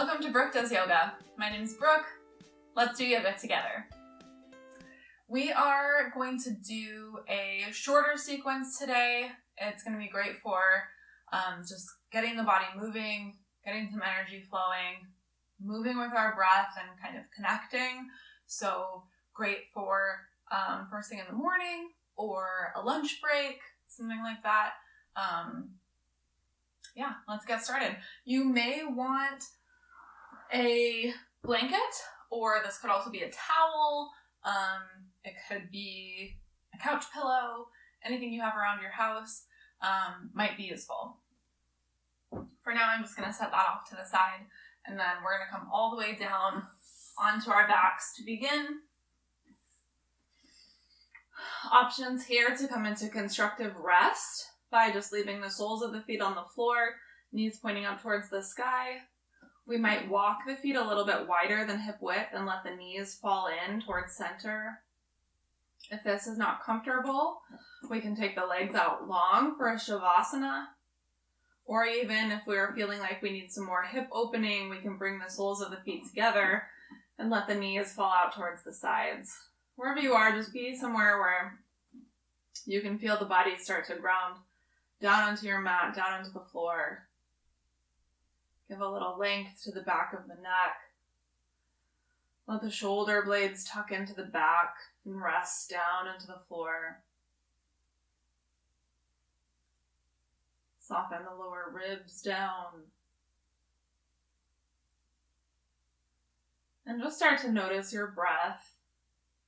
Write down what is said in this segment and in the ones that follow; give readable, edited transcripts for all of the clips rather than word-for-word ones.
Welcome to Brooke Does Yoga. My name is Brooke. Let's do yoga together. We are going to do a shorter sequence today. It's going to be great for just getting the body moving, getting some energy flowing, moving with our breath and kind of connecting. So great for first thing in the morning or a lunch break, something like that. Yeah, let's get started. You may want a blanket, or this could also be a towel. It could be a couch pillow. Anything you have around your house might be useful. For now, I'm just going to set that off to the side, and then we're going to come all the way down onto our backs to begin. Options here to come into constructive rest by just leaving the soles of the feet on the floor, knees pointing up towards the sky. We might walk the feet a little bit wider than hip width and let the knees fall in towards center. If this is not comfortable, we can take the legs out long for a shavasana. Or even if we're feeling like we need some more hip opening, we can bring the soles of the feet together and let the knees fall out towards the sides. Wherever you are, just be somewhere where you can feel the body start to ground down onto your mat, down onto the floor. Give a little length to the back of the neck. Let the shoulder blades tuck into the back and rest down into the floor. Soften the lower ribs down. And just start to notice your breath.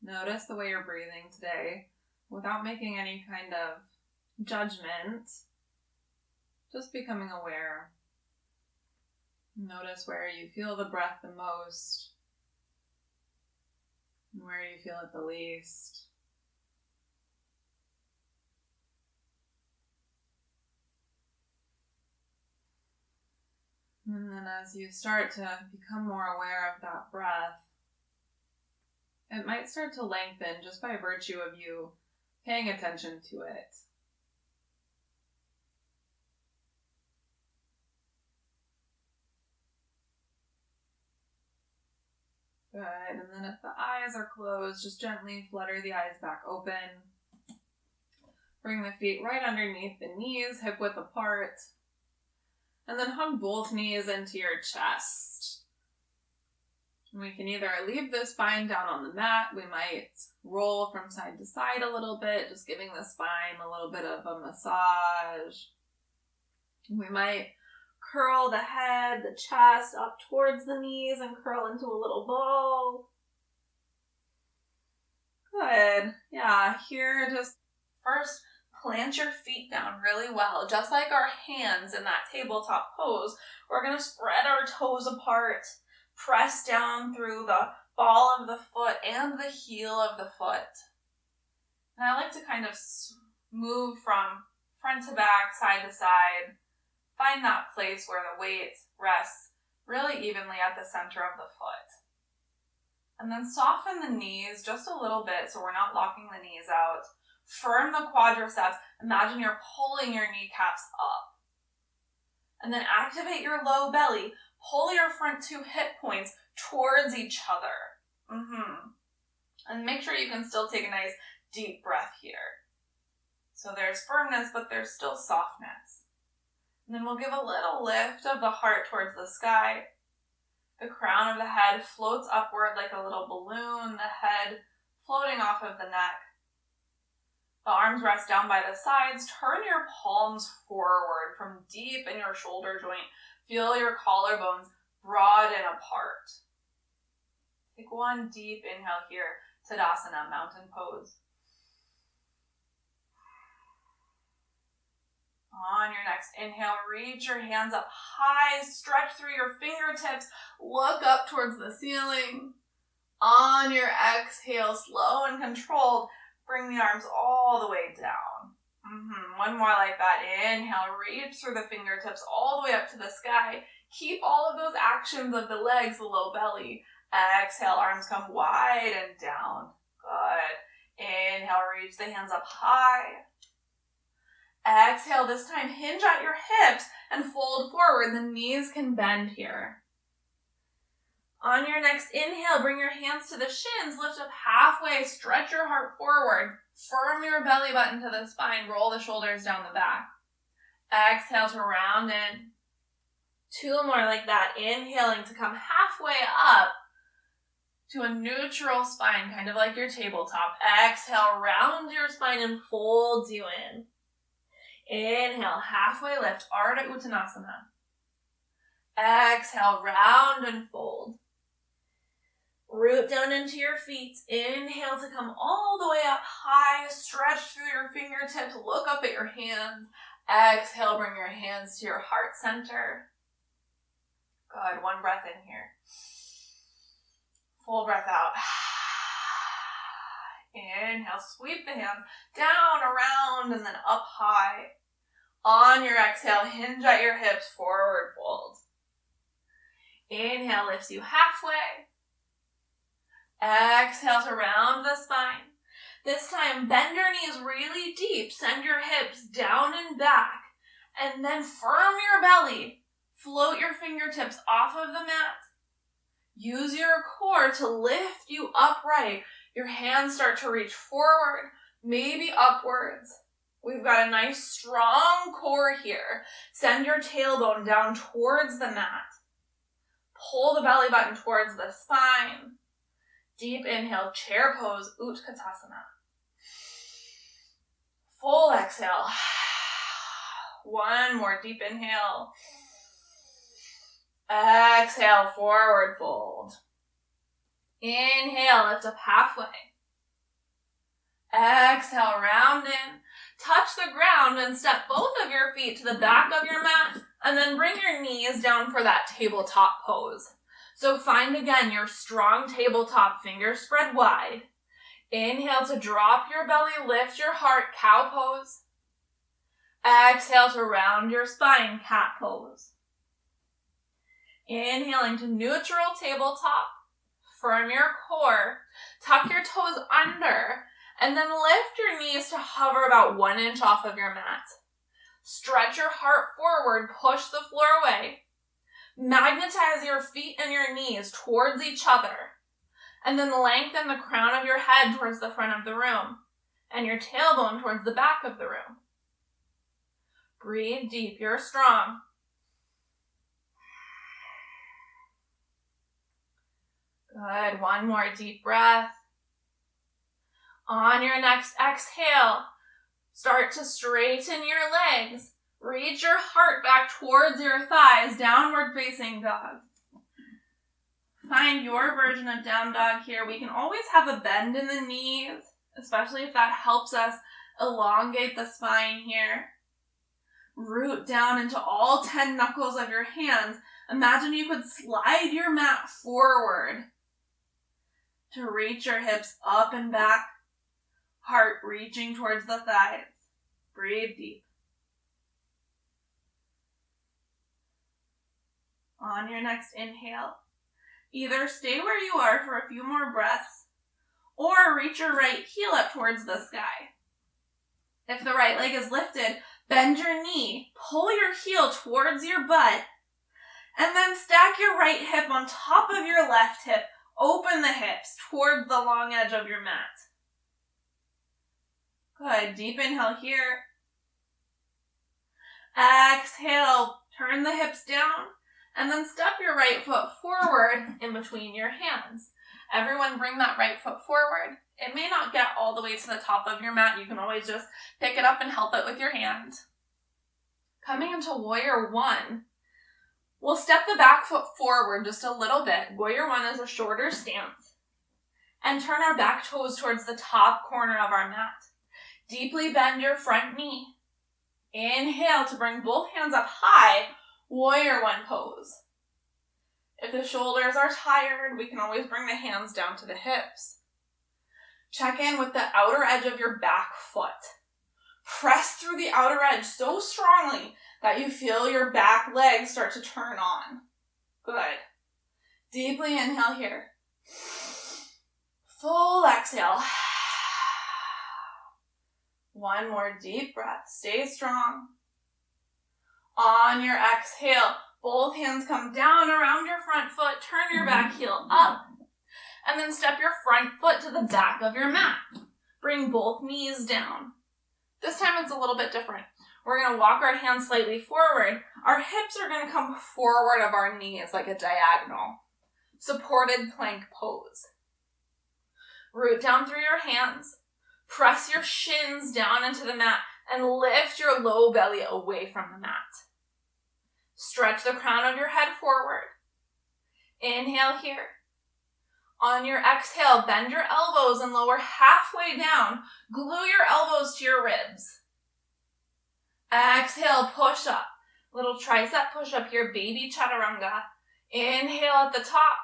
Notice the way you're breathing today without making any kind of judgment. Just becoming aware. Notice where you feel the breath the most and where you feel it the least. And then as you start to become more aware of that breath, it might start to lengthen just by virtue of you paying attention to it. Good, and then if the eyes are closed, just gently flutter the eyes back open. Bring the feet right underneath the knees, hip width apart. And then hug both knees into your chest. We can either leave the spine down on the mat. We might roll from side to side a little bit, just giving the spine a little bit of a massage. We might curl the head, the chest up towards the knees and curl into a little ball. Good. Yeah, here just first plant your feet down really well. Just like our hands in that tabletop pose, we're going to spread our toes apart, press down through the ball of the foot and the heel of the foot. And I like to kind of move from front to back, side to side. Find that place where the weight rests really evenly at the center of the foot. And then soften the knees just a little bit so we're not locking the knees out. Firm the quadriceps. Imagine you're pulling your kneecaps up. And then activate your low belly. Pull your front two hip points towards each other. And make sure you can still take a nice deep breath here. So there's firmness, but there's still softness. And then we'll give a little lift of the heart towards the sky. The crown of the head floats upward like a little balloon, the head floating off of the neck. The arms rest down by the sides. Turn your palms forward from deep in your shoulder joint. Feel your collarbones broaden apart. Take one deep inhale here, Tadasana, mountain pose. On your next inhale, reach your hands up high, stretch through your fingertips, look up towards the ceiling. On your exhale, slow and controlled, bring the arms all the way down. One more like that. Inhale, reach through the fingertips all the way up to the sky. Keep all of those actions of the legs, the low belly. Exhale, arms come wide and down. Good. Inhale, reach the hands up high. Exhale, this time hinge at your hips and fold forward. The knees can bend here. On your next inhale, bring your hands to the shins, lift up halfway, stretch your heart forward, firm your belly button to the spine, roll the shoulders down the back. Exhale to round in. 2 more like that, inhaling to come halfway up to a neutral spine, kind of like your tabletop. Exhale, round your spine and fold you in. Inhale, halfway lift, Ardha Uttanasana. Exhale, round and fold. Root down into your feet. Inhale to come all the way up high. Stretch through your fingertips. Look up at your hands. Exhale, bring your hands to your heart center. Good. 1 breath in here. Full breath out. Inhale, sweep the hands down, around, and then up high. On your exhale, hinge at your hips, forward fold. Inhale lifts you halfway. Exhale to round the spine. This time, bend your knees really deep. Send your hips down and back. And then firm your belly. Float your fingertips off of the mat. Use your core to lift you upright. Your hands start to reach forward, maybe upwards. We've got a nice strong core here. Send your tailbone down towards the mat. Pull the belly button towards the spine. Deep inhale, chair pose, Utkatasana. Full exhale. 1 more deep inhale. Exhale, forward fold. Inhale, lift up halfway. Exhale, round in. Touch the ground and step both of your feet to the back of your mat, and then bring your knees down for that tabletop pose. So find again your strong tabletop, fingers spread wide. Inhale to drop your belly, lift your heart, cow pose. Exhale to round your spine, cat pose. Inhaling to neutral tabletop. Firm your core. Tuck your toes under. And then lift your knees to hover about 1 inch off of your mat. Stretch your heart forward. Push the floor away. Magnetize your feet and your knees towards each other. And then lengthen the crown of your head towards the front of the room. And your tailbone towards the back of the room. Breathe deep. You're strong. Good. 1 more deep breath. On your next exhale, start to straighten your legs. Reach your heart back towards your thighs, downward facing dog. Find your version of down dog here. We can always have a bend in the knees, especially if that helps us elongate the spine here. Root down into all 10 knuckles of your hands. Imagine you could slide your mat forward to reach your hips up and back. Heart reaching towards the thighs. Breathe deep. On your next inhale, either stay where you are for a few more breaths or reach your right heel up towards the sky. If the right leg is lifted, bend your knee, pull your heel towards your butt, and then stack your right hip on top of your left hip. Open the hips towards the long edge of your mat. Good. Deep inhale here. Exhale. Turn the hips down and then step your right foot forward in between your hands. Everyone bring that right foot forward. It may not get all the way to the top of your mat. You can always just pick it up and help it with your hand. Coming into Warrior 1, we'll step the back foot forward just a little bit. Warrior 1 is a shorter stance. And turn our back toes towards the top corner of our mat. Deeply bend your front knee. Inhale to bring both hands up high, Warrior 1 pose. If the shoulders are tired, we can always bring the hands down to the hips. Check in with the outer edge of your back foot. Press through the outer edge so strongly that you feel your back legs start to turn on. Good. Deeply inhale here. Full exhale. 1 more deep breath. Stay strong. On your exhale, Both hands come down around your front foot, turn your back heel up, and then step your front foot to the back of your mat. Bring both knees down. This time it's a little bit different. We're going to walk our hands slightly forward. Our hips are going to come forward of our knees like a diagonal. Supported plank pose. Root down through your hands. Press your shins down into the mat and lift your low belly away from the mat. Stretch the crown of your head forward. Inhale here. On your exhale, bend your elbows and lower halfway down. Glue your elbows to your ribs. Exhale, push up. Little tricep push up here, baby chaturanga. Inhale at the top.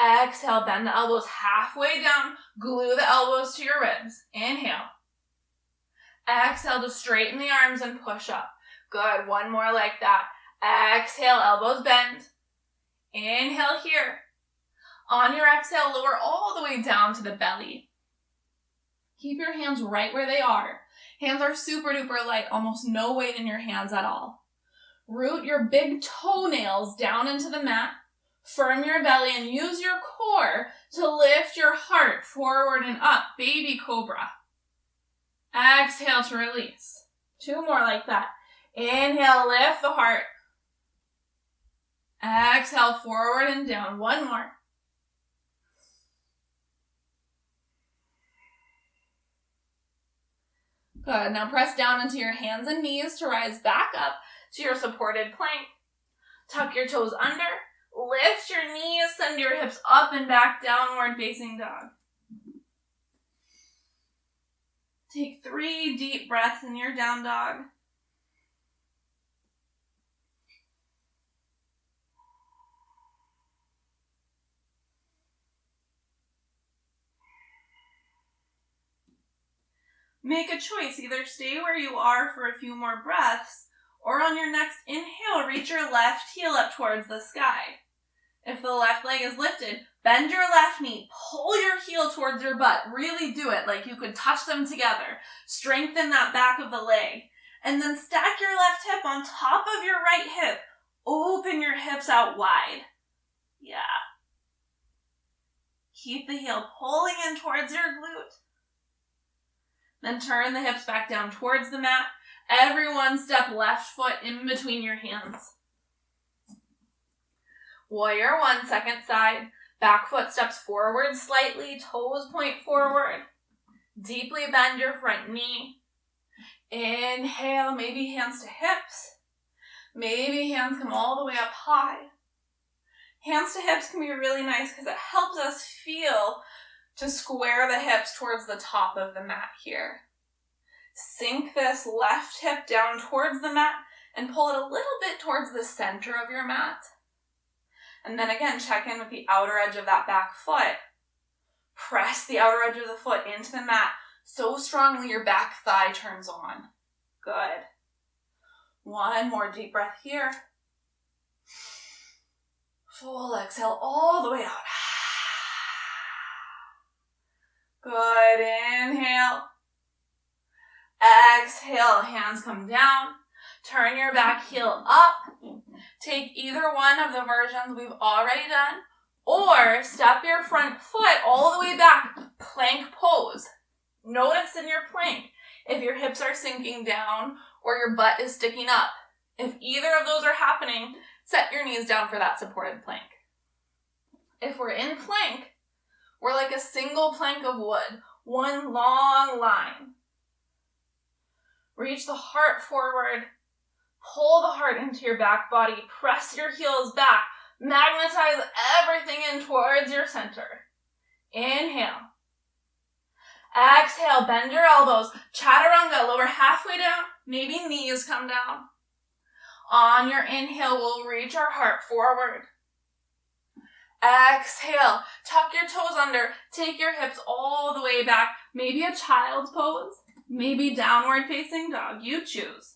Exhale, bend the elbows halfway down. Glue the elbows to your ribs. Inhale. Exhale to straighten the arms and push up. Good, one more like that. Exhale, elbows bend. Inhale here. On your exhale, lower all the way down to the belly. Keep your hands right where they are. Hands are super duper light, almost no weight in your hands at all. Root your big toenails down into the mat. Firm your belly and use your core to lift your heart forward and up. Baby cobra. Exhale to release. Two more like that. Inhale, lift the heart. Exhale, forward and down. One more. Good. Now press down into your hands and knees to rise back up to your supported plank. Tuck your toes under. Lift your knees. Send your hips up and back, downward facing dog. Take 3 deep breaths in your down dog. Make a choice. Either stay where you are for a few more breaths, or on your next inhale, reach your left heel up towards the sky. If the left leg is lifted, bend your left knee, pull your heel towards your butt. Really do it like you could touch them together. Strengthen that back of the leg. And then stack your left hip on top of your right hip. Open your hips out wide. Yeah. Keep the heel pulling in towards your glute. Then turn the hips back down towards the mat. Everyone step left foot in between your hands. Warrior 1, second side. Back foot steps forward slightly, toes point forward. Deeply bend your front knee. Inhale, maybe hands to hips. Maybe hands come all the way up high. Hands to hips can be really nice because it helps us feel to square the hips towards the top of the mat here. Sink this left hip down towards the mat and pull it a little bit towards the center of your mat. And then again, check in with the outer edge of that back foot. Press the outer edge of the foot into the mat so strongly your back thigh turns on. Good. One more deep breath here. Full exhale all the way out. Good. Inhale. Exhale. Hands come down. Turn your back heel up. Take either one of the versions we've already done, or step your front foot all the way back. Plank pose. Notice in your plank if your hips are sinking down or your butt is sticking up. If either of those are happening, set your knees down for that supported plank. If we're in plank, we're like a single plank of wood, one long line. Reach the heart forward. Pull the heart into your back body. Press your heels back. Magnetize everything in towards your center. Inhale. Exhale, bend your elbows. Chaturanga, lower halfway down. Maybe knees come down. On your inhale, we'll reach our heart forward. Exhale, tuck your toes under. Take your hips all the way back. Maybe a child's pose. Maybe downward facing dog. You choose.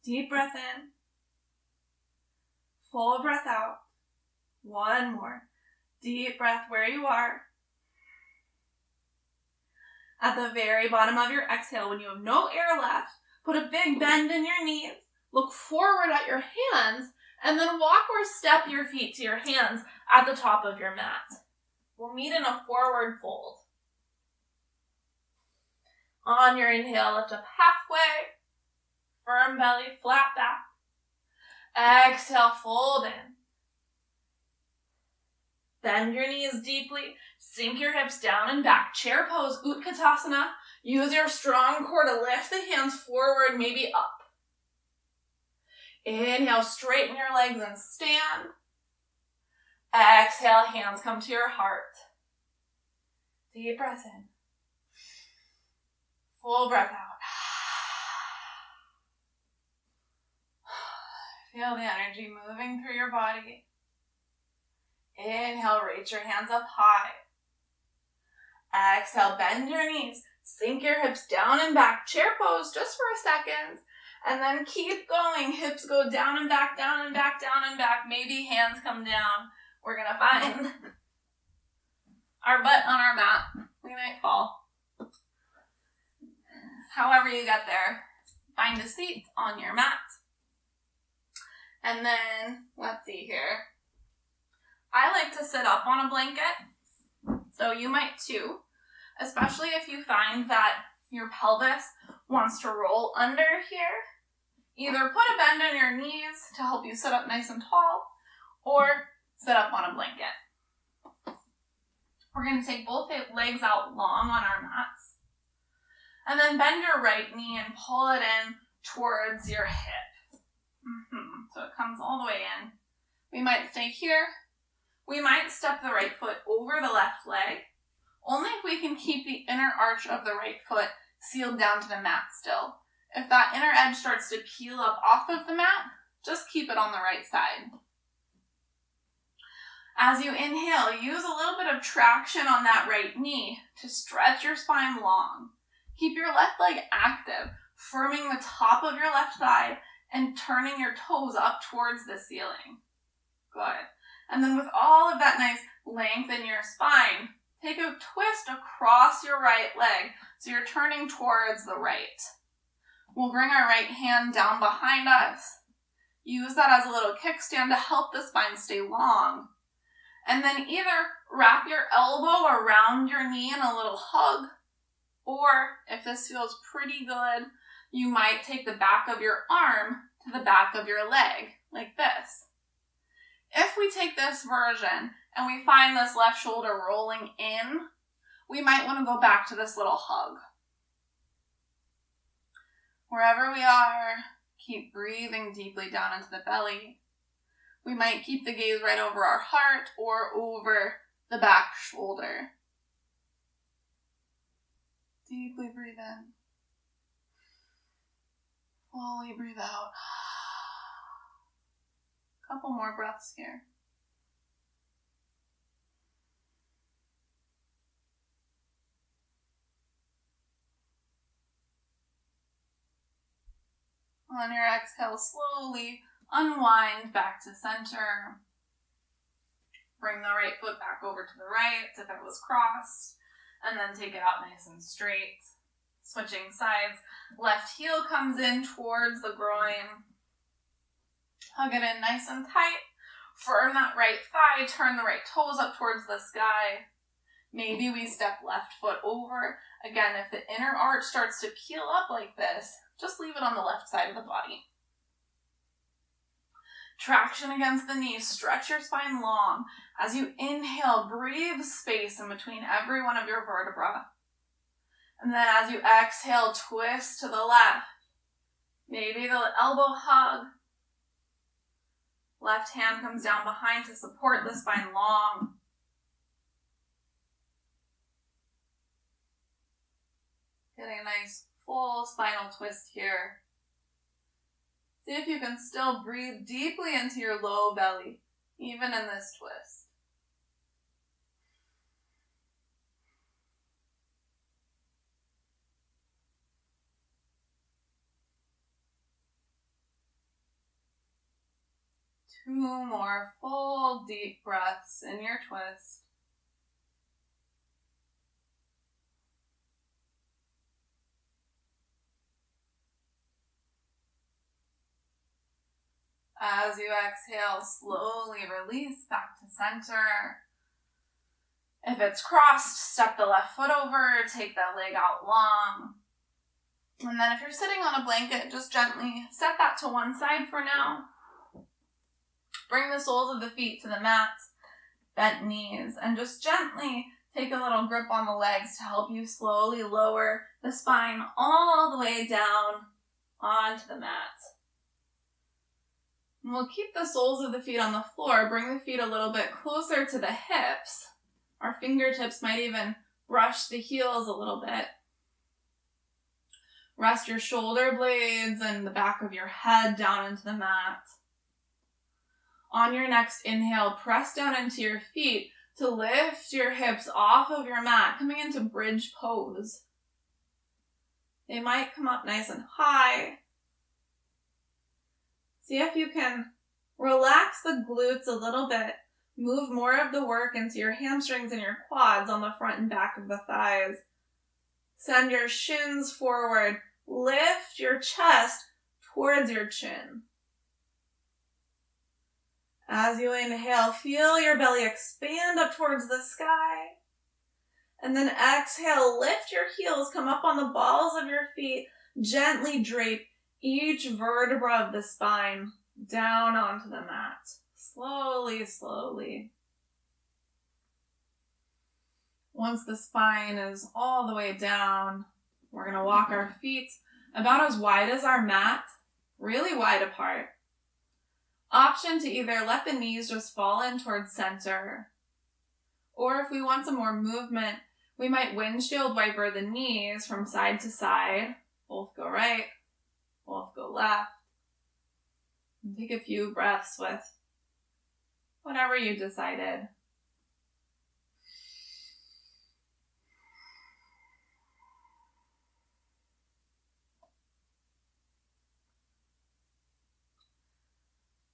Deep breath in. Full breath out. One more. Deep breath where you are. At the very bottom of your exhale, when you have no air left, put a big bend in your knees, look forward at your hands, and then walk or step your feet to your hands at the top of your mat. We'll meet in a forward fold. On your inhale, lift up halfway, firm belly, flat back. Exhale, fold in. Bend your knees deeply, sink your hips down and back. Chair pose, Utkatasana. Use your strong core to lift the hands forward, maybe up. Inhale, straighten your legs and stand. Exhale, hands come to your heart. Deep breath in. Full breath out. Feel the energy moving through your body. Inhale, reach your hands up high. Exhale, bend your knees. Sink your hips down and back. Chair pose just for a second. And then keep going. Hips go down and back, down and back, down and back. Maybe hands come down. We're going to find our butt on our mat. We might fall. However you get there, find a seat on your mat. And then, let's see here. I like to sit up on a blanket, so you might too, especially if you find that your pelvis wants to roll under here. Either put a bend in your knees to help you sit up nice and tall, or sit up on a blanket. We're going to take both legs out long on our mats, and then bend your right knee and pull it in towards your hip. So it comes all the way in. We might stay here. We might step the right foot over the left leg, only if we can keep the inner arch of the right foot sealed down to the mat still. If that inner edge starts to peel up off of the mat, just keep it on the right side. As you inhale, use a little bit of traction on that right knee to stretch your spine long. Keep your left leg active, firming the top of your left thigh and turning your toes up towards the ceiling. Good. And then with all of that nice length in your spine, take a twist across your right leg so you're turning towards the right. We'll bring our right hand down behind us. Use that as a little kickstand to help the spine stay long. And then either wrap your elbow around your knee in a little hug, or if this feels pretty good, you might take the back of your arm to the back of your leg, like this. If we take this version and we find this left shoulder rolling in, we might want to go back to this little hug. Wherever we are, keep breathing deeply down into the belly. We might keep the gaze right over our heart or over the back shoulder. Deeply breathe in. Fully breathe out. Couple more breaths here. On your exhale, slowly unwind back to center. Bring the right foot back over to the right if it was crossed, and then take it out nice and straight. Switching sides, left heel comes in towards the groin. Hug it in nice and tight. Firm that right thigh, turn the right toes up towards the sky. Maybe we step left foot over. Again, if the inner arch starts to peel up like this, just leave it on the left side of the body. Traction against the knees, stretch your spine long. As you inhale, breathe space in between every one of your vertebrae. And then as you exhale, twist to the left. Maybe the elbow hug. Left hand comes down behind to support the spine long. Getting a nice full spinal twist here. See if you can still breathe deeply into your low belly, even in this twist. Two more full deep breaths in your twist. As you exhale, slowly release back to center. If it's crossed, step the left foot over, take that leg out long. And then if you're sitting on a blanket, just gently set that to one side for now. Bring the soles of the feet to the mat, bent knees, and just gently take a little grip on the legs to help you slowly lower the spine all the way down onto the mat. And we'll keep the soles of the feet on the floor, bring the feet a little bit closer to the hips. Our fingertips might even brush the heels a little bit. Rest your shoulder blades and the back of your head down into the mat. On your next inhale, press down into your feet to lift your hips off of your mat, coming into bridge pose. They might come up nice and high. See if you can relax the glutes a little bit. Move more of the work into your hamstrings and your quads on the front and back of the thighs. Send your shins forward. Lift your chest towards your chin. As you inhale, feel your belly expand up towards the sky. And then exhale, lift your heels, come up on the balls of your feet. Gently drape each vertebra of the spine down onto the mat. Slowly, slowly. Once the spine is all the way down, we're going to walk our feet about as wide as our mat, really wide apart. Option to either let the knees just fall in towards center, or if we want some more movement, we might windshield wiper the knees from side to side. Both go right, both go left. And take a few breaths with whatever you decided.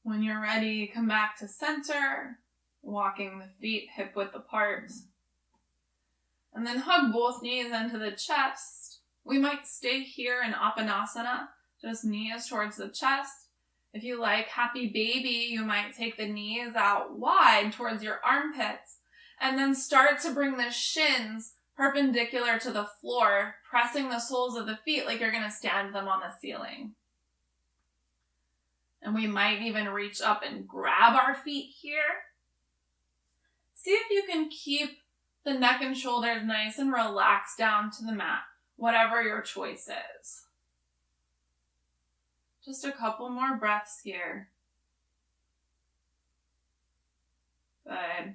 When you're ready, come back to center, walking the feet hip width apart. And then hug both knees into the chest. We might stay here in Apanasana, just knees towards the chest. If you like happy baby, you might take the knees out wide towards your armpits and then start to bring the shins perpendicular to the floor, pressing the soles of the feet like you're going to stand them on the ceiling. And we might even reach up and grab our feet here. See if you can keep the neck and shoulders nice and relaxed down to the mat, whatever your choice is. Just a couple more breaths here. Good.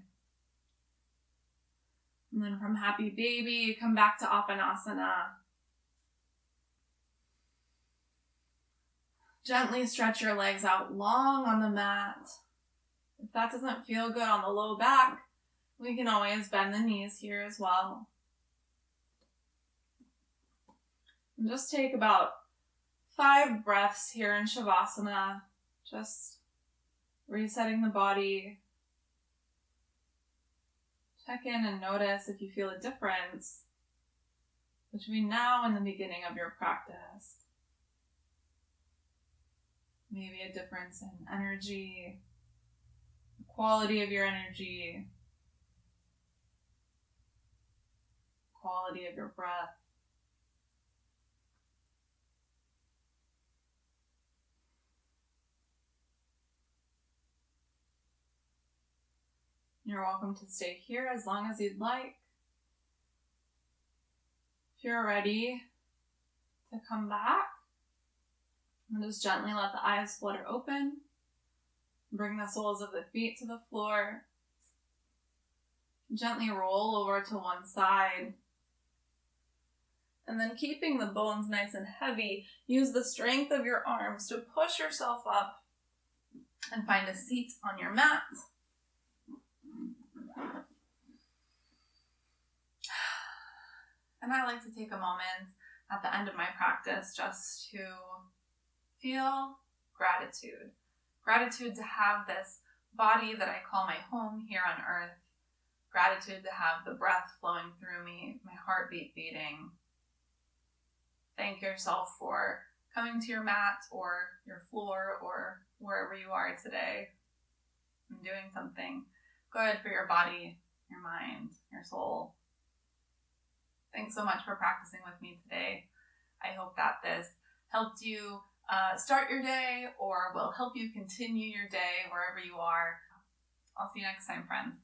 And then from happy baby, come back to Apanasana. Gently stretch your legs out long on the mat. If that doesn't feel good on the low back, we can always bend the knees here as well. And just take about 5 breaths here in Shavasana, just resetting the body. Check in and notice if you feel a difference between now and the beginning of your practice. Maybe a difference in energy, the quality of your energy, quality of your breath. You're welcome to stay here as long as you'd like. If you're ready to come back, and just gently let the eyes flutter open. Bring the soles of the feet to the floor. Gently roll over to one side. And then keeping the bones nice and heavy, use the strength of your arms to push yourself up and find a seat on your mat. And I like to take a moment at the end of my practice just to feel gratitude. Gratitude to have this body that I call my home here on earth. Gratitude to have the breath flowing through me, my heartbeat beating. Thank yourself for coming to your mat or your floor or wherever you are today and doing something good for your body, your mind, your soul. Thanks so much for practicing with me today. I hope that this helped you start your day or will help you continue your day wherever you are. I'll see you next time, friends.